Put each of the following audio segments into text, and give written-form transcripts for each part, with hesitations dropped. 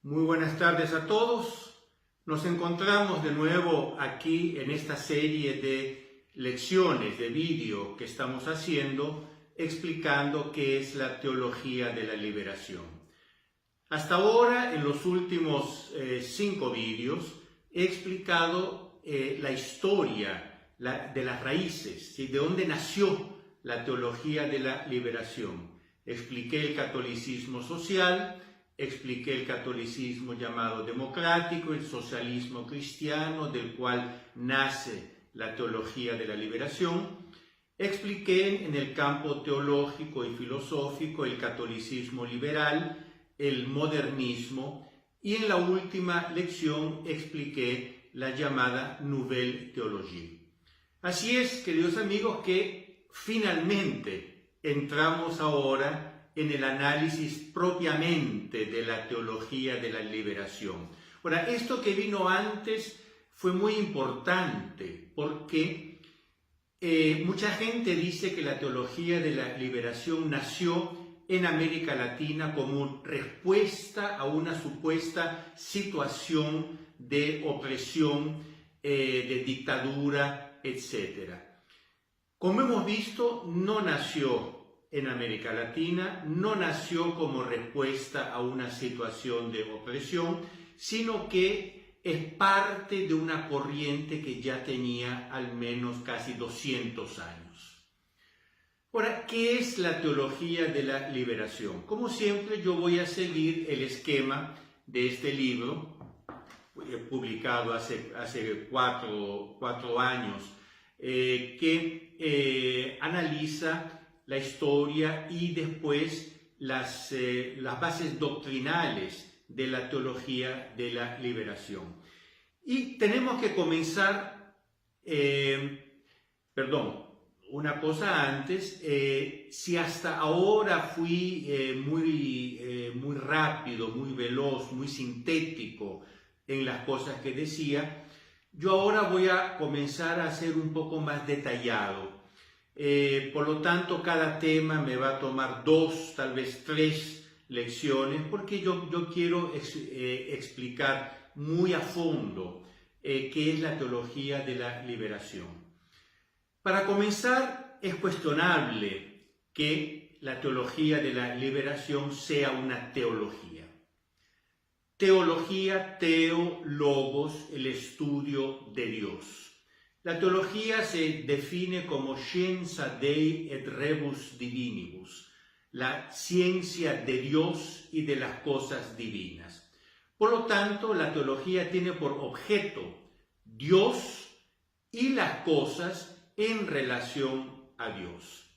Muy buenas tardes a todos. Nos encontramos de nuevo aquí en esta serie de lecciones de vídeo que estamos haciendo explicando qué es la teología de la liberación. Hasta ahora, en los últimos 5 vídeos, he explicado la historia de las raíces, ¿sí? De dónde nació la teología de la liberación. Expliqué el catolicismo social, expliqué el catolicismo llamado democrático, el socialismo cristiano, del cual nace la teología de la liberación. Expliqué en el campo teológico y filosófico el catolicismo liberal, el modernismo, y en la última lección expliqué la llamada Nouvelle Théologie. Así es, queridos amigos, que finalmente entramos ahora en el análisis propiamente de la teología de la liberación. Ahora, esto que vino antes fue muy importante porque mucha gente dice que la teología de la liberación nació en América Latina como respuesta a una supuesta situación de opresión, de dictadura, etc. Como hemos visto, no nació en América Latina, no nació como respuesta a una situación de opresión, sino que es parte de una corriente que ya tenía al menos casi 200 años. Ahora, ¿qué es la teología de la liberación? Como siempre, yo voy a seguir el esquema de este libro, publicado hace 4 años, que analiza la historia y después las bases doctrinales de la teología de la liberación. Y tenemos que comenzar, una cosa antes, si hasta ahora fui muy rápido, muy veloz, muy sintético en las cosas que decía, yo ahora voy a comenzar a ser un poco más detallado. Por lo tanto, cada tema me va a tomar 2, tal vez 3 lecciones, porque yo quiero explicar muy a fondo qué es la teología de la liberación. Para comenzar, es cuestionable que la teología de la liberación sea una teología. Teología, teo, logos, el estudio de Dios. La teología se define como scientia Dei et rebus divinibus, la ciencia de Dios y de las cosas divinas. Por lo tanto, la teología tiene por objeto Dios y las cosas en relación a Dios.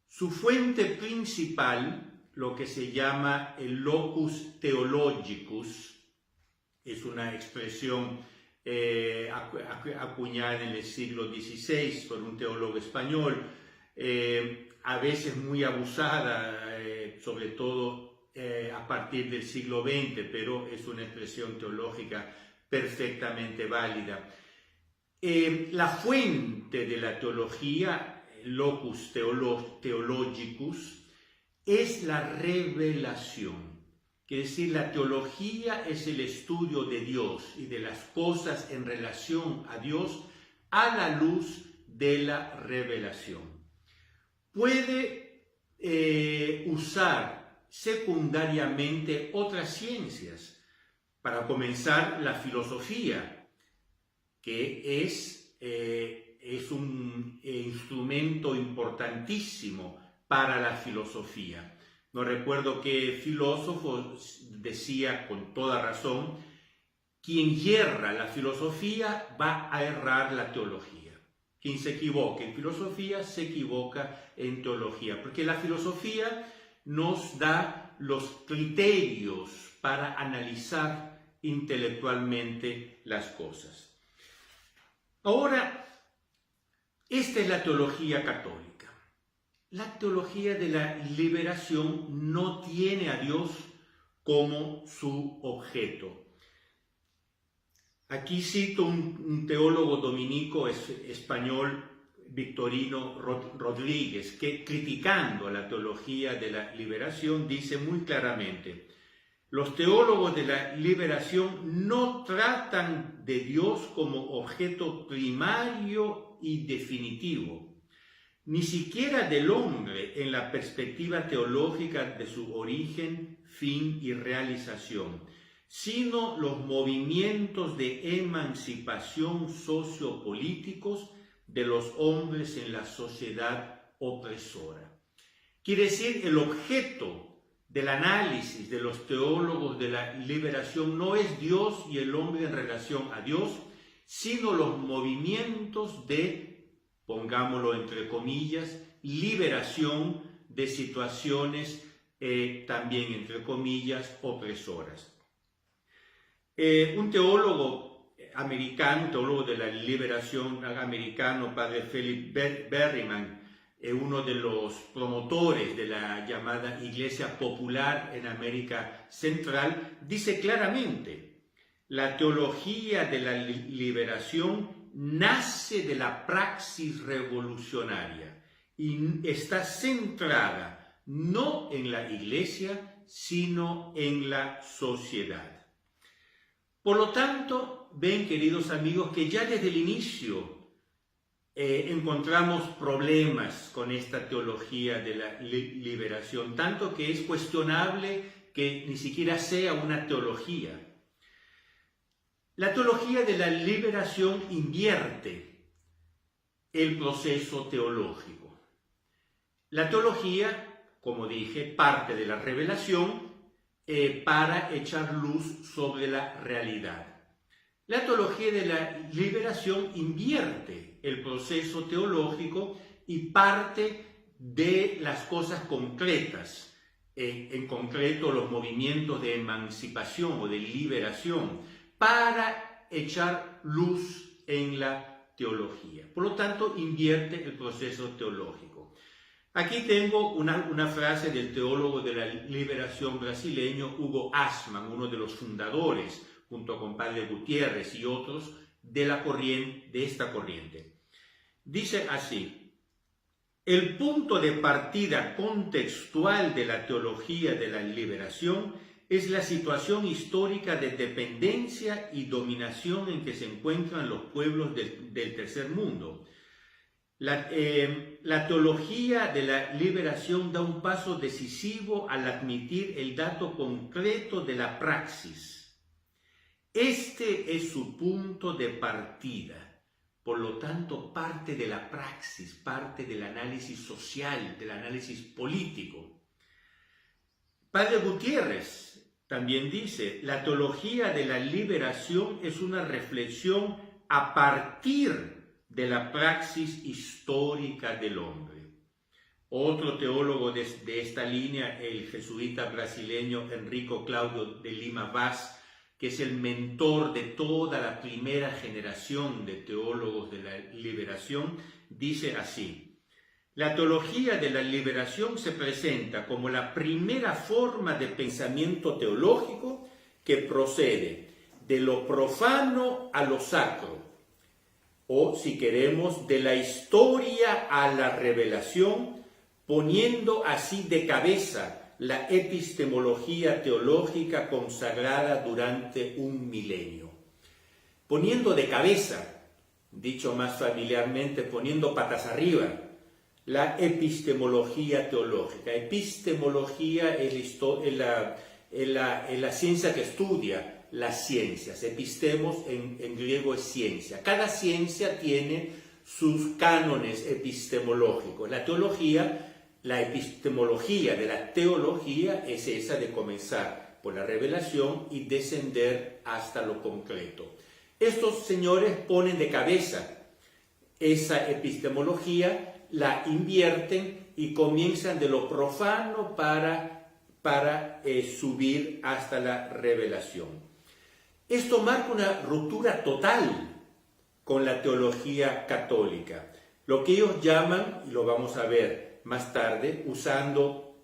Su fuente principal, lo que se llama el locus theologicus, es una expresión acuñada en el siglo XVI por un teólogo español, a veces muy abusada, sobre todo a partir del siglo XX, pero es una expresión teológica perfectamente válida. La fuente de la teología, locus theologicus, es la revelación. Quiere decir, la teología es el estudio de Dios y de las cosas en relación a Dios a la luz de la revelación. Puede usar secundariamente otras ciencias. Para comenzar, la filosofía, que es un instrumento importantísimo para la filosofía. No recuerdo qué filósofo decía con toda razón: quien yerra la filosofía va a errar la teología. Quien se equivoca en filosofía se equivoca en teología, porque la filosofía nos da los criterios para analizar intelectualmente las cosas. Ahora, esta es la teología católica. La teología de la liberación no tiene a Dios como su objeto. Aquí cito un teólogo dominico español, Victorino Rodríguez, que criticando la teología de la liberación dice muy claramente: Los teólogos de la liberación no tratan de Dios como objeto primario y definitivo, ni siquiera del hombre en la perspectiva teológica de su origen, fin y realización, sino los movimientos de emancipación sociopolíticos de los hombres en la sociedad opresora. Quiere decir, el objeto del análisis de los teólogos de la liberación no es Dios y el hombre en relación a Dios, sino los movimientos de, pongámoslo entre comillas, liberación de situaciones también entre comillas opresoras. Un teólogo americano, teólogo de la liberación americano, padre Philip Berryman, uno de los promotores de la llamada Iglesia Popular en América Central, dice claramente: la teología de la liberación nace de la praxis revolucionaria y está centrada no en la Iglesia, sino en la sociedad. Por lo tanto, ven, queridos amigos, que ya desde el inicio encontramos problemas con esta teología de la liberación, tanto que es cuestionable que ni siquiera sea una teología. La teología de la liberación invierte el proceso teológico. La teología, como dije, parte de la revelación para echar luz sobre la realidad. La teología de la liberación invierte el proceso teológico y parte de las cosas concretas, en concreto los movimientos de emancipación o de liberación, para echar luz en la teología. Por lo tanto, invierte el proceso teológico. Aquí tengo una frase del teólogo de la liberación brasileño Hugo Assmann, uno de los fundadores, junto con Padre Gutiérrez y otros, de esta corriente. Dice así: el punto de partida contextual de la teología de la liberación es la situación histórica de dependencia y dominación en que se encuentran los pueblos del tercer mundo. La teología de la liberación da un paso decisivo al admitir el dato concreto de la praxis. Este es su punto de partida, por lo tanto parte de la praxis, parte del análisis social, del análisis político. Padre Gutiérrez también dice: la teología de la liberación es una reflexión a partir de la praxis histórica del hombre. Otro teólogo de esta línea, el jesuita brasileño Enrico Cláudio de Lima Vaz, que es el mentor de toda la primera generación de teólogos de la liberación, dice así: la teología de la liberación se presenta como la primera forma de pensamiento teológico que procede de lo profano a lo sacro, o, si queremos, de la historia a la revelación, poniendo así de cabeza la epistemología teológica consagrada durante un milenio. Poniendo de cabeza, dicho más familiarmente, poniendo patas arriba, la epistemología teológica. Epistemología es la ciencia que estudia las ciencias. Epistemos en griego es ciencia. Cada ciencia tiene sus cánones epistemológicos. La epistemología de la teología es esa de comenzar por la revelación y descender hasta lo concreto. Estos señores ponen de cabeza esa epistemología, la invierten y comienzan de lo profano para subir hasta la revelación. Esto marca una ruptura total con la teología católica, lo que ellos llaman, y lo vamos a ver más tarde, usando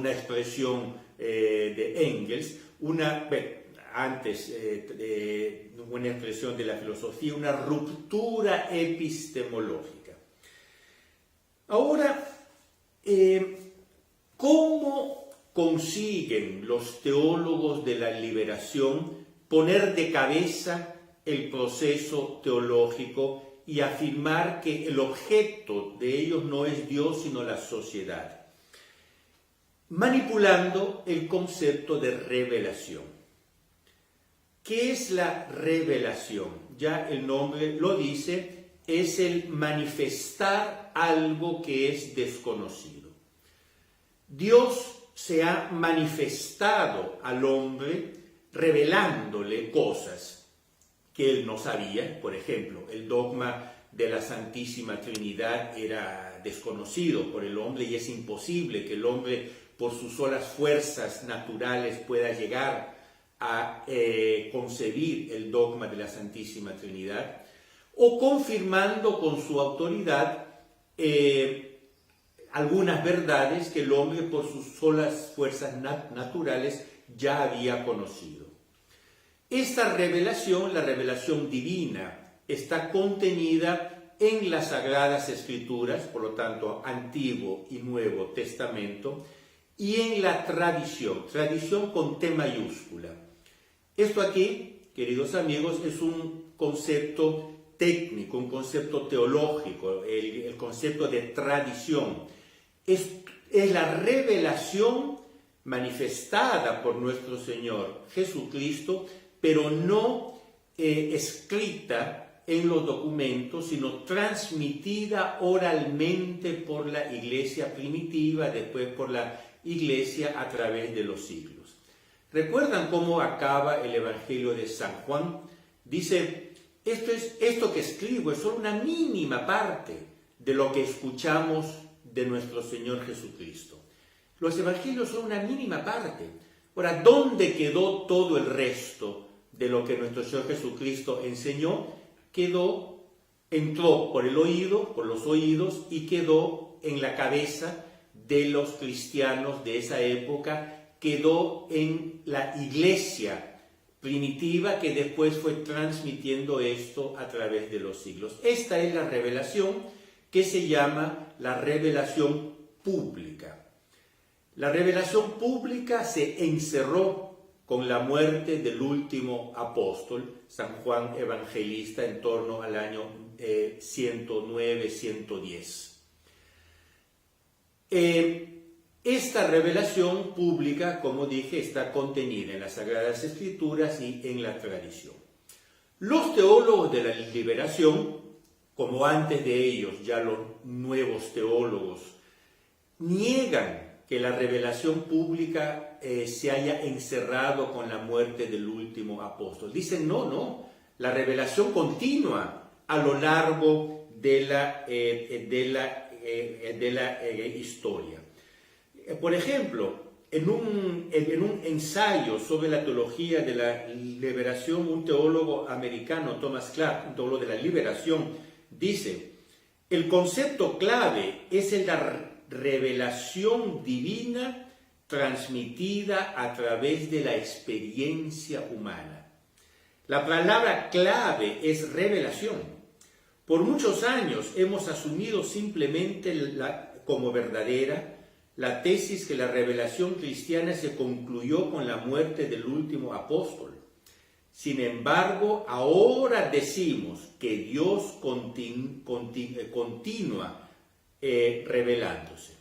expresión de Engels, una expresión de la filosofía, una ruptura epistemológica. Ahora, ¿cómo consiguen los teólogos de la liberación poner de cabeza el proceso teológico y afirmar que el objeto de ellos no es Dios sino la sociedad, manipulando el concepto de revelación. ¿Qué es la revelación? Ya el nombre lo dice, es el manifestar algo que es desconocido. Dios se ha manifestado al hombre revelándole cosas que él no sabía. Por ejemplo, el dogma de la Santísima Trinidad era desconocido por el hombre y es imposible que el hombre por sus solas fuerzas naturales pueda llegar a concebir el dogma de la Santísima Trinidad, o confirmando con su autoridad algunas verdades que el hombre por sus solas fuerzas naturales ya había conocido. Esta revelación, la revelación divina, está contenida en las Sagradas Escrituras, por lo tanto, Antiguo y Nuevo Testamento, y en la tradición con T mayúscula. Esto aquí, queridos amigos, es un concepto técnico, un concepto teológico, el concepto de tradición. Es la revelación manifestada por nuestro Señor Jesucristo, pero no escrita en los documentos, sino transmitida oralmente por la iglesia primitiva, después por la iglesia a través de los siglos. ¿Recuerdan cómo acaba el Evangelio de San Juan? Dice, esto que escribo es solo una mínima parte de lo que escuchamos de nuestro Señor Jesucristo. Los evangelios son una mínima parte. Ahora, ¿dónde quedó todo el resto de lo que nuestro Señor Jesucristo enseñó? Entró por el oído, por los oídos, y quedó en la cabeza de los cristianos de esa época, quedó en la iglesia primitiva que después fue transmitiendo esto a través de los siglos. Esta es la revelación que se llama la revelación pública. La revelación pública se encerró con la muerte del último apóstol, San Juan Evangelista, en torno al año 109-110. Esta revelación pública, como dije, está contenida en las Sagradas Escrituras y en la tradición. Los teólogos de la liberación, como antes de ellos ya los nuevos teólogos, niegan que la revelación pública se haya encerrado con la muerte del último apóstol. Dicen, no, la revelación continúa a lo largo de la historia. Por ejemplo, en un ensayo sobre la teología de la liberación, un teólogo americano, Thomas Clark, un teólogo de la liberación, dice, el concepto clave es la revelación divina transmitida a través de la experiencia humana. La palabra clave es revelación. Por muchos años hemos asumido simplemente como verdadera la tesis que la revelación cristiana se concluyó con la muerte del último apóstol. Sin embargo, ahora decimos que Dios continúa revelándose.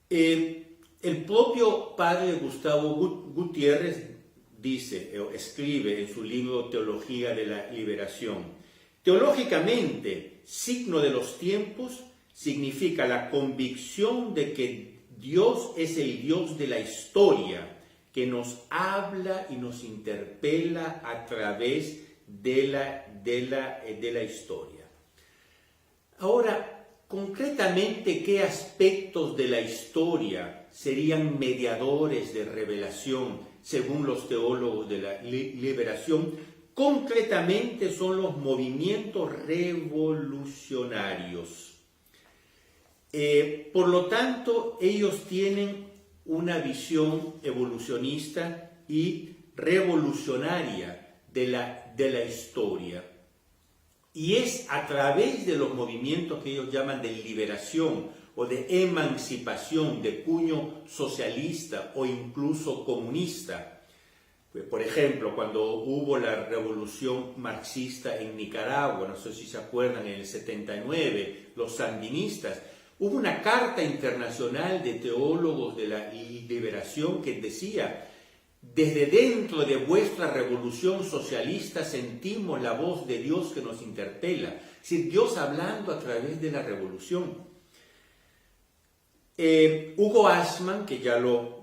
El propio padre Gustavo Gutiérrez escribe en su libro Teología de la Liberación: teológicamente, signo de los tiempos significa la convicción de que Dios es el Dios de la historia, que nos habla y nos interpela a través de la historia. Ahora, concretamente, ¿qué aspectos de la historia serían mediadores de revelación según los teólogos de la liberación? Concretamente son los movimientos revolucionarios. Por lo tanto, ellos tienen una visión evolucionista y revolucionaria de la historia. Y es a través de los movimientos que ellos llaman de liberación o de emancipación de cuño socialista o incluso comunista. Por ejemplo, cuando hubo la revolución marxista en Nicaragua, no sé si se acuerdan, en el 79, los sandinistas, hubo una carta internacional de teólogos de la liberación que decía: desde dentro de vuestra revolución socialista sentimos la voz de Dios que nos interpela. Es decir, Dios hablando a través de la revolución. Hugo Ashman, que ya lo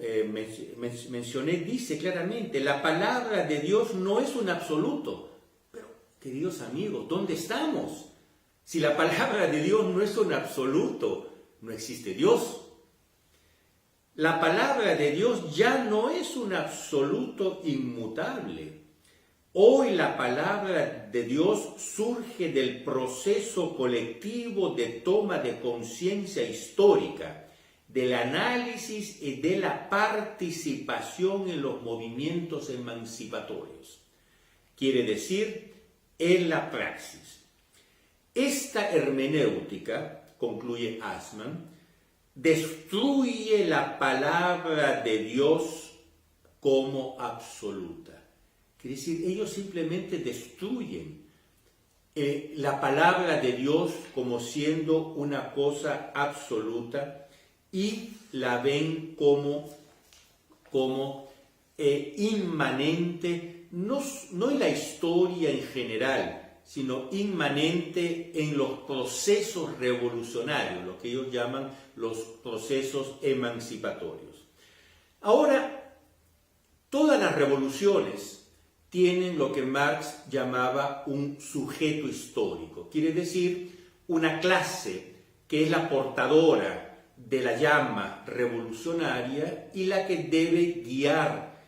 mencioné, dice claramente: la palabra de Dios no es un absoluto. Pero, queridos amigos, ¿dónde estamos? Si la palabra de Dios no es un absoluto, no existe Dios. La palabra de Dios ya no es un absoluto inmutable. Hoy la palabra de Dios surge del proceso colectivo de toma de conciencia histórica, del análisis y de la participación en los movimientos emancipatorios. Quiere decir, en la praxis. Esta hermenéutica, concluye Ashman, destruye la palabra de Dios como absoluta. Quiere decir, ellos simplemente destruyen la palabra de Dios como siendo una cosa absoluta y la ven como inmanente, no en la historia en general, sino inmanente en los procesos revolucionarios, lo que ellos llaman los procesos emancipatorios. Ahora, todas las revoluciones tienen lo que Marx llamaba un sujeto histórico, quiere decir una clase que es la portadora de la llama revolucionaria y la que debe guiar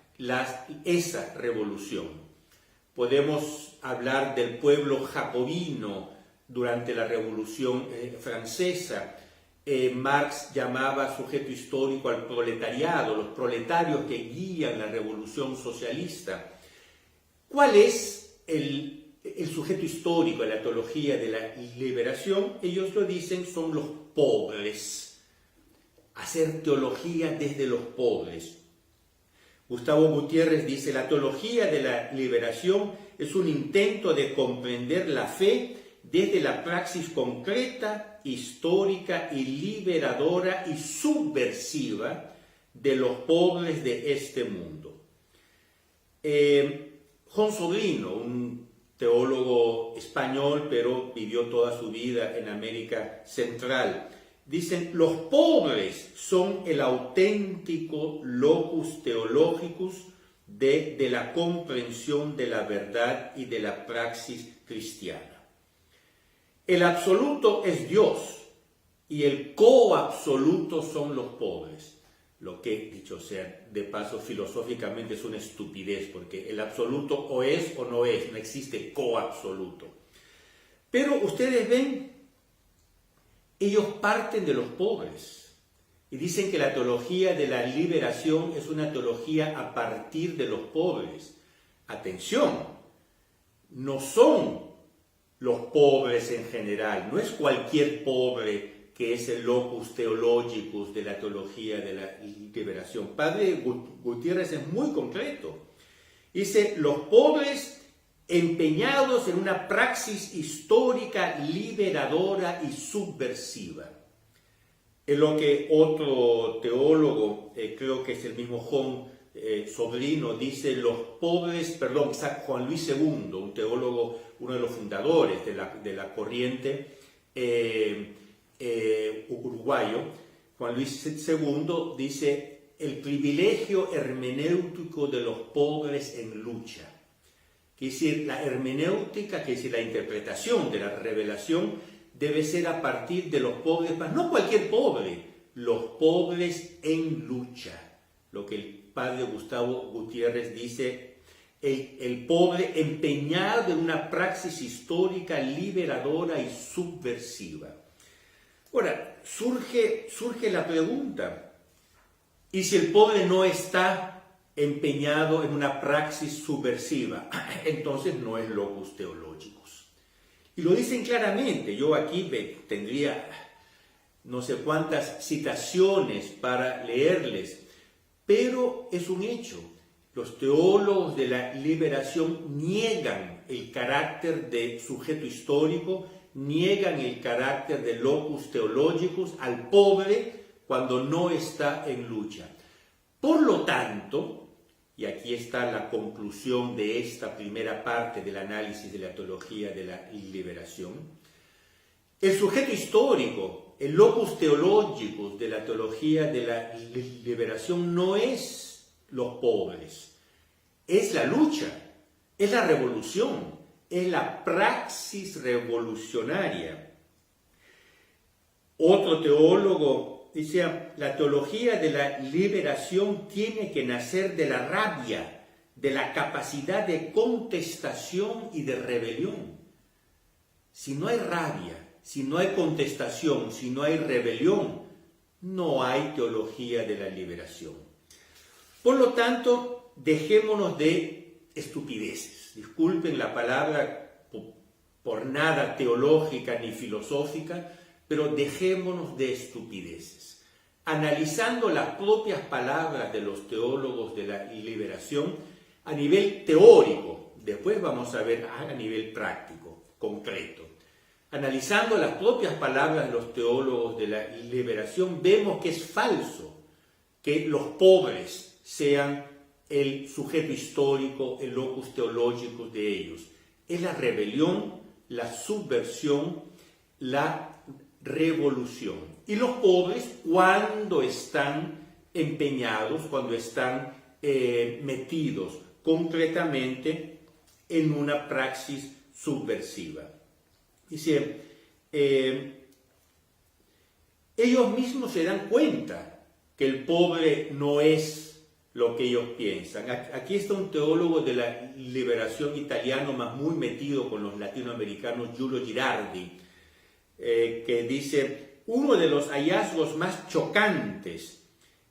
esa revolución. Podemos hablar del pueblo jacobino durante la Revolución Francesa. Marx llamaba sujeto histórico al proletariado, los proletarios que guían la revolución socialista. ¿Cuál es el sujeto histórico en la teología de la liberación? Ellos lo dicen, son los pobres. Hacer teología desde los pobres. Gustavo Gutiérrez dice: la teología de la liberación es un intento de comprender la fe desde la praxis concreta, histórica y liberadora y subversiva de los pobres de este mundo. Juan Sobrino, un teólogo español, pero vivió toda su vida en América Central, dicen: los pobres son el auténtico locus theologicus de la comprensión de la verdad y de la praxis cristiana. El absoluto es Dios y el coabsoluto son los pobres. Lo que, dicho sea de paso, filosóficamente es una estupidez, porque el absoluto o es o no es, no existe coabsoluto. Pero ustedes ven, ellos parten de los pobres y dicen que la teología de la liberación es una teología a partir de los pobres. Atención, no son los pobres en general, no es cualquier pobre que es el locus theologicus de la teología de la liberación. Padre Gutiérrez es muy concreto. Dice: los pobres empeñados en una praxis histórica liberadora y subversiva. Es lo que otro teólogo, creo que es el mismo Juan Sobrino, dice: Juan Luis II, un teólogo, uno de los fundadores de la corriente uruguayo, Juan Luis II dice: el privilegio hermenéutico de los pobres en lucha. Quiere decir, la hermenéutica, quiere decir la interpretación de la revelación, debe ser a partir de los pobres, pero no cualquier pobre, los pobres en lucha. Lo que el padre Gustavo Gutiérrez dice: el pobre empeñado en una praxis histórica liberadora y subversiva. Ahora, surge la pregunta: ¿y si el pobre no está empeñado en una praxis subversiva? Entonces no es locus theologicus. Y lo dicen claramente. Yo aquí tendría no sé cuántas citaciones para leerles, pero es un hecho. Los teólogos de la liberación niegan el carácter de sujeto histórico, niegan el carácter de locus theologicus al pobre cuando no está en lucha. Por lo tanto, y aquí está la conclusión de esta primera parte del análisis de la teología de la liberación, el sujeto histórico, el locus theologicus de la teología de la liberación no es los pobres, es la lucha, es la revolución, es la praxis revolucionaria. Otro teólogo dice, la teología de la liberación tiene que nacer de la rabia, de la capacidad de contestación y de rebelión. Si no hay rabia, si no hay contestación, si no hay rebelión, no hay teología de la liberación. Por lo tanto, dejémonos de estupideces. Disculpen la palabra por nada teológica ni filosófica, pero dejémonos de estupideces. Analizando las propias palabras de los teólogos de la liberación a nivel teórico, después vamos a ver a nivel práctico, concreto. Analizando las propias palabras de los teólogos de la liberación, vemos que es falso que los pobres sean el sujeto histórico, el locus theologicus de ellos. Es la rebelión, la subversión, la revolución. Y los pobres, cuando están empeñados, cuando están metidos concretamente en una praxis subversiva. Dice, ellos mismos se dan cuenta que el pobre no es lo que ellos piensan. Aquí está un teólogo de la liberación italiano, más muy metido con los latinoamericanos, Giulio Girardi, que dice, uno de los hallazgos más chocantes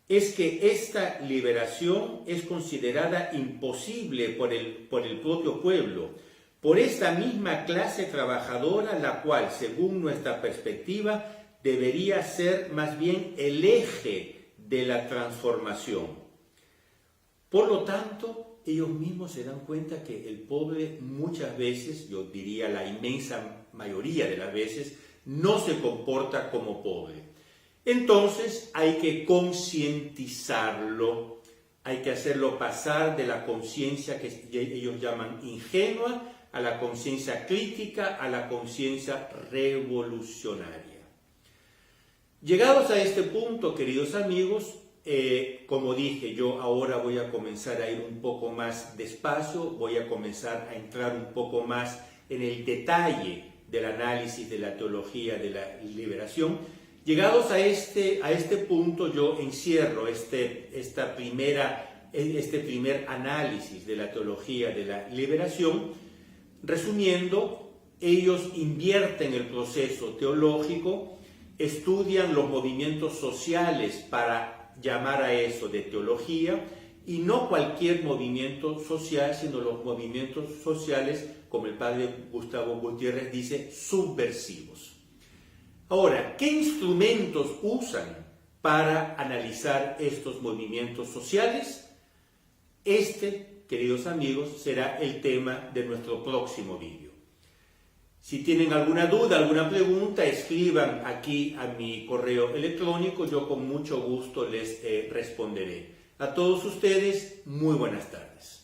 es que esta liberación es considerada imposible por el propio pueblo, por esta misma clase trabajadora, la cual, según nuestra perspectiva, debería ser más bien el eje de la transformación. Por lo tanto, ellos mismos se dan cuenta que el pobre muchas veces, yo diría la inmensa mayoría de las veces, no se comporta como pobre. Entonces hay que concientizarlo, hay que hacerlo pasar de la conciencia que ellos llaman ingenua a la conciencia crítica, a la conciencia revolucionaria. Llegados a este punto, queridos amigos, como dije, yo ahora voy a comenzar a ir un poco más despacio, voy a comenzar a entrar un poco más en el detalle del análisis de la teología de la liberación. Llegados a este punto, yo encierro este primer análisis de la teología de la liberación. Resumiendo, ellos invierten el proceso teológico, estudian los movimientos sociales para llamar a eso de teología, y no cualquier movimiento social, sino los movimientos sociales, como el padre Gustavo Gutiérrez dice, subversivos. Ahora, ¿qué instrumentos usan para analizar estos movimientos sociales? Queridos amigos, será el tema de nuestro próximo vídeo. Si tienen alguna duda, alguna pregunta, escriban aquí a mi correo electrónico, yo con mucho gusto les responderé. A todos ustedes, muy buenas tardes.